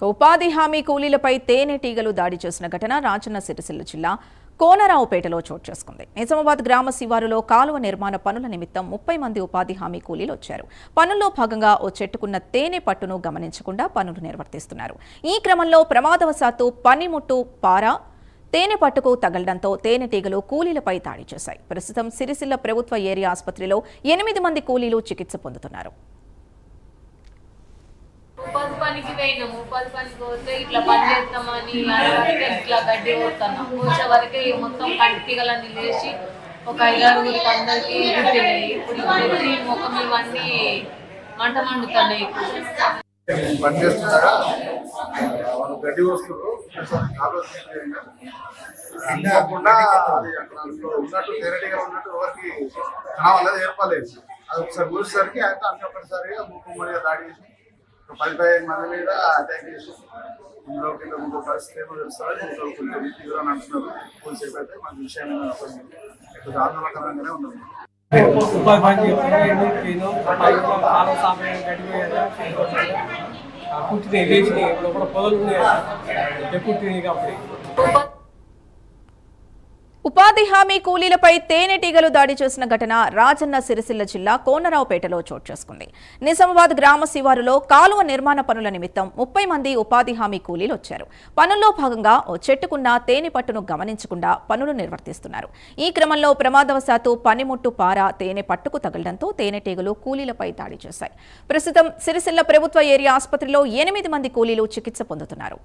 ఉపాధి హామీ కూలీలపై తేనెటీగలు దాడి చేసిన ఘటన రాజన్న సిరిసిల్ల జిల్లా కోనరావుపేటలో చోటు చేసుకుంది. నిజామాబాద్ గ్రామ శివారులో కాలువ నిర్మాణ పనుల నిమిత్తం 30 మంది ఉపాధి హామీ కూలీలు వచ్చారు. పనుల్లో భాగంగా ఓ చెట్టుకున్న తేనె పట్టును గమనించకుండా పనులు నిర్వర్తిస్తున్నారు. ఈ క్రమంలో ప్రమాదవశాత్తు పనిముట్టు పార తేనె పట్టుకు తగలడంతో తేనెటీగలు కూలీలపై దాడి చేశాయి. ప్రస్తుతం సిరిసిల్ల ప్రభుత్వ ఏరియా ఆసుపత్రిలో 8 మంది కూలీలు చికిత్స పొందుతున్నారు. ఉపాధి పనికి పోయినాము. ఉపాధి పనికి పోతే ఇట్లా పని చేస్తామని వరకే ఇట్లా గడ్డి పోతున్నాం. పోసే వరకే మొత్తం కంటిగలన్నీ లేచి ఒక 5-6 అందరికీ గుర్తినాయి. ఇప్పుడు పెట్టి ముఖం ఇవన్నీ మంట మండుతున్నాయి. పని చేస్తున్నారా వాళ్ళు గడ్డి వస్తున్నారు కాకుండా ఉన్నట్టు తేరటిగా ఉన్నట్టు ఎవరికి కావాలది ఏర్పలేదు. అది ఒకసారి చూసేసరికి అయితే అన్ని ఒక్కసారిగా మూకుమ్మడిగా దాడి చేసి 15 మంది మీద అటాక్ చేసి ఇందులోకి ముందు పరిస్థితి ఏమో తెలుస్తుంది. కొంచెం తీవ్రంగా అంటున్నారు. పోలీసు అయితే మన విషయం కొంచెం ఆందోళనకరంగానే ఉన్నది. ఉపాధి హామీ కూలీలపై తేనెటీగలు దాడి చేసిన ఘటన రాజన్న సిరిసిల్ల జిల్లా కోనరావుపేటలో చోటు చేసుకుంది. నిజామాబాద్ గ్రామ శివారులో కాలువ నిర్మాణ పనుల నిమిత్తం 30 మంది ఉపాధి హామీ కూలీలు వచ్చారు. పనుల్లో భాగంగా ఓ చెట్టుకున్న తేనె పట్టును గమనించకుండా పనులు నిర్వర్తిస్తున్నారు. ఈ క్రమంలో ప్రమాదవశాత్తు పనిముట్టు పార తేనె పట్టుకు తగలడంతో తేనెటీగలు కూలీలపై దాడి చేశాయి. ప్రస్తుతం సిరిసిల్ల ప్రభుత్వ ఏరియా ఆసుపత్రిలో 8 మంది కూలీలు చికిత్స పొందుతున్నారు.